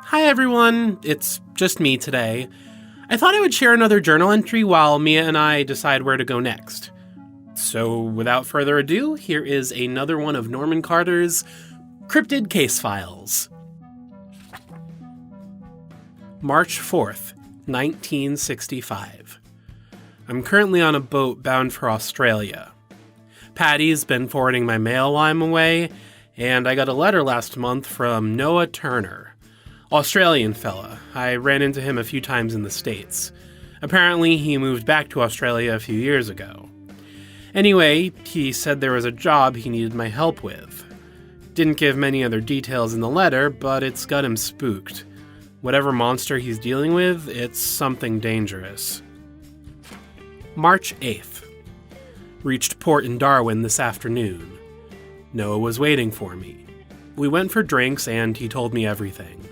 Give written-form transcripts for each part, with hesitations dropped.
Hi everyone, it's just me today. I thought I would share another journal entry while Mia and I decide where to go next. So without further ado, here is another one of Norman Carter's Cryptid Case Files. March 4th, 1965. I'm currently on a boat bound for Australia. Patty's been forwarding my mail while I'm away, and I got a letter last month from Noah Turner. Australian fella. I ran into him a few times in the States. Apparently, he moved back to Australia a few years ago. Anyway, he said there was a job he needed my help with. Didn't give many other details in the letter, but it's got him spooked. Whatever monster he's dealing with, it's something dangerous. March 8th. Reached port in Darwin this afternoon. Noah was waiting for me. We went for drinks and he told me everything.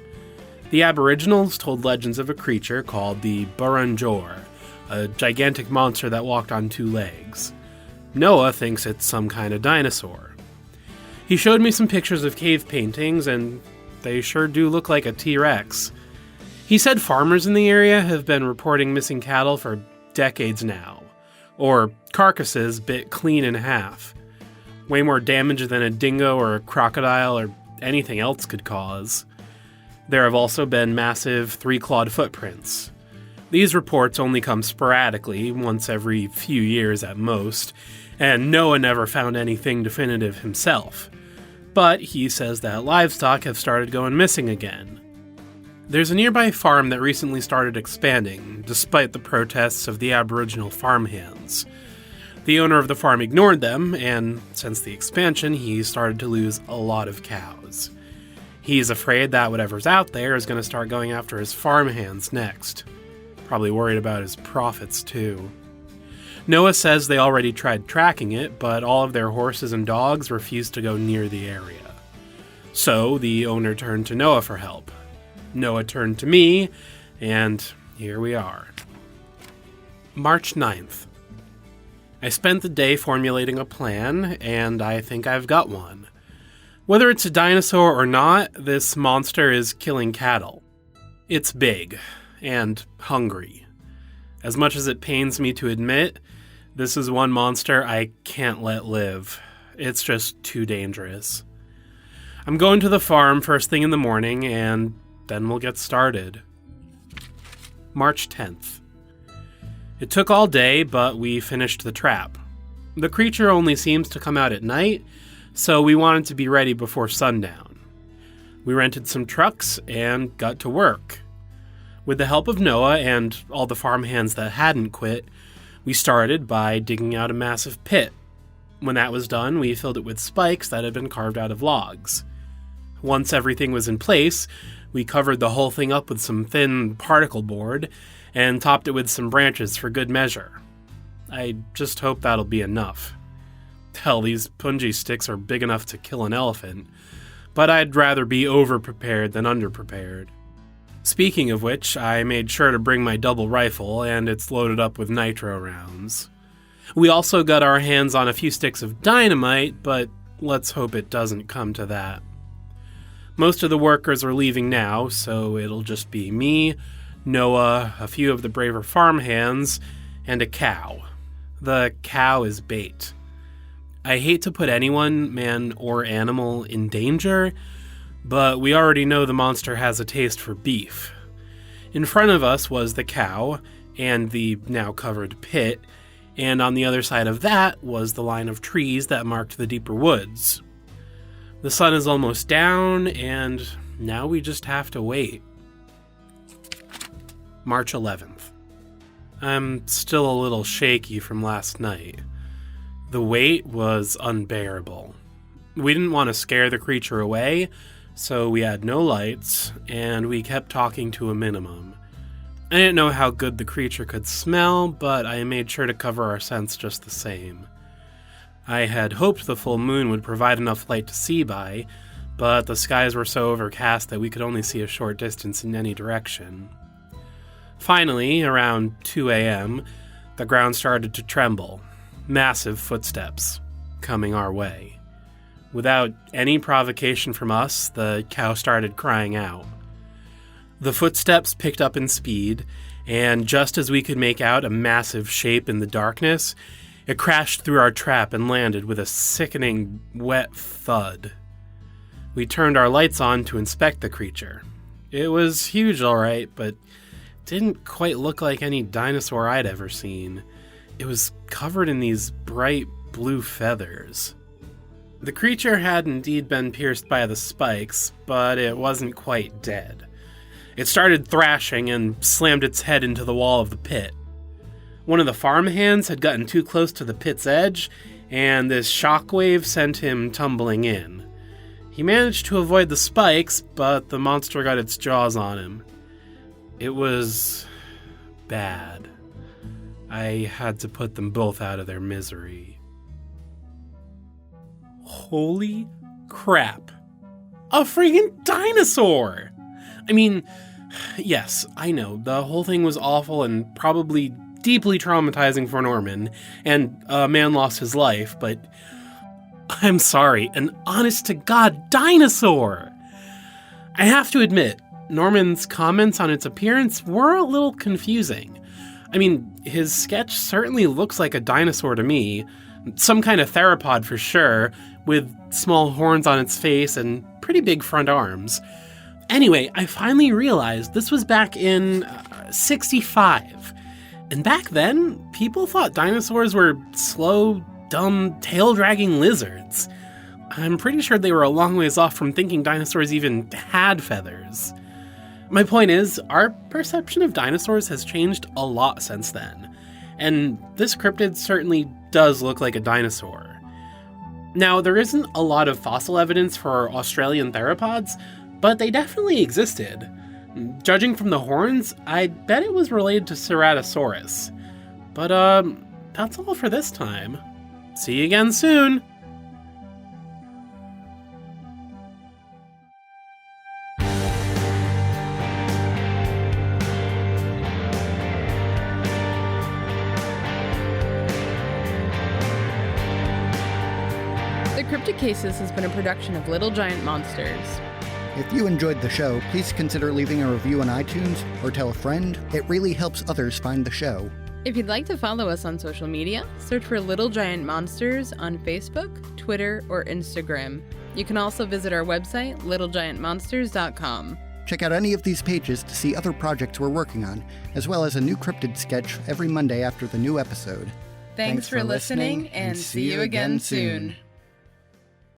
The Aboriginals told legends of a creature called the Burrunjor, a gigantic monster that walked on two legs. Noah thinks it's some kind of dinosaur. He showed me some pictures of cave paintings, and they sure do look like a T-Rex. He said farmers in the area have been reporting missing cattle for decades now, or carcasses bit clean in half. Way more damage than a dingo or a crocodile or anything else could cause. There have also been massive three-clawed footprints. These reports only come sporadically, once every few years at most, and Noah never found anything definitive himself. But he says that livestock have started going missing again. There's a nearby farm that recently started expanding, despite the protests of the Aboriginal farmhands. The owner of the farm ignored them, and since the expansion, he started to lose a lot of cows. He's afraid that whatever's out there is going to start going after his farmhands next. Probably worried about his profits, too. Noah says they already tried tracking it, but all of their horses and dogs refused to go near the area. So the owner turned to Noah for help. Noah turned to me, and here we are. March 9th. I spent the day formulating a plan, and I think I've got one. Whether it's a dinosaur or not, this monster is killing cattle. It's big, and hungry. As much as it pains me to admit, this is one monster I can't let live. It's just too dangerous. I'm going to the farm first thing in the morning, and then we'll get started. March 10th. It took all day, but we finished the trap. The creature only seems to come out at night, so we wanted to be ready before sundown. We rented some trucks and got to work. With the help of Noah and all the farmhands that hadn't quit, we started by digging out a massive pit. When that was done, we filled it with spikes that had been carved out of logs. Once everything was in place, we covered the whole thing up with some thin particle board and topped it with some branches for good measure. I just hope that'll be enough. Hell, these punji sticks are big enough to kill an elephant, but I'd rather be over-prepared than under-prepared. Speaking of which, I made sure to bring my double rifle, and it's loaded up with nitro rounds. We also got our hands on a few sticks of dynamite, but let's hope it doesn't come to that. Most of the workers are leaving now, so it'll just be me, Noah, a few of the braver farmhands, and a cow. The cow is bait. I hate to put anyone, man or animal, in danger, but we already know the monster has a taste for beef. In front of us was the cow, and the now covered pit, and on the other side of that was the line of trees that marked the deeper woods. The sun is almost down, and now we just have to wait. March 11th. I'm still a little shaky from last night. The wait was unbearable. We didn't want to scare the creature away, so we had no lights, and we kept talking to a minimum. I didn't know how good the creature could smell, but I made sure to cover our scents just the same. I had hoped the full moon would provide enough light to see by, but the skies were so overcast that we could only see a short distance in any direction. Finally, around 2 a.m., the ground started to tremble. Massive footsteps coming our way. Without any provocation from us, the cow started crying out. The footsteps picked up in speed, and just as we could make out a massive shape in the darkness, it crashed through our trap and landed with a sickening, wet thud. We turned our lights on to inspect the creature. It was huge, all right, but didn't quite look like any dinosaur I'd ever seen. It was covered in these bright blue feathers. The creature had indeed been pierced by the spikes, but it wasn't quite dead. It started thrashing and slammed its head into the wall of the pit. One of the farmhands had gotten too close to the pit's edge, and this shockwave sent him tumbling in. He managed to avoid the spikes, but the monster got its jaws on him. It was bad. I had to put them both out of their misery. Holy crap. A freaking dinosaur! I mean, yes, I know, the whole thing was awful and probably deeply traumatizing for Norman, and a man lost his life, but I'm sorry, an honest-to-God dinosaur! I have to admit, Norman's comments on its appearance were a little confusing. I mean, his sketch certainly looks like a dinosaur to me, some kind of theropod for sure, with small horns on its face and pretty big front arms. Anyway, I finally realized this was back in 65. And back then, people thought dinosaurs were slow, dumb, tail-dragging lizards. I'm pretty sure they were a long ways off from thinking dinosaurs even had feathers. My point is, our perception of dinosaurs has changed a lot since then. And this cryptid certainly does look like a dinosaur. Now, there isn't a lot of fossil evidence for Australian theropods, but they definitely existed. Judging from the horns, I'd bet it was related to Ceratosaurus. But, that's all for this time. See you again soon! The Cryptid Cases has been a production of Little Giant Monsters. If you enjoyed the show, please consider leaving a review on iTunes or tell a friend. It really helps others find the show. If you'd like to follow us on social media, search for Little Giant Monsters on Facebook, Twitter, or Instagram. You can also visit our website, littlegiantmonsters.com. Check out any of these pages to see other projects we're working on, as well as a new cryptid sketch every Monday after the new episode. Thanks for listening, and see you again soon.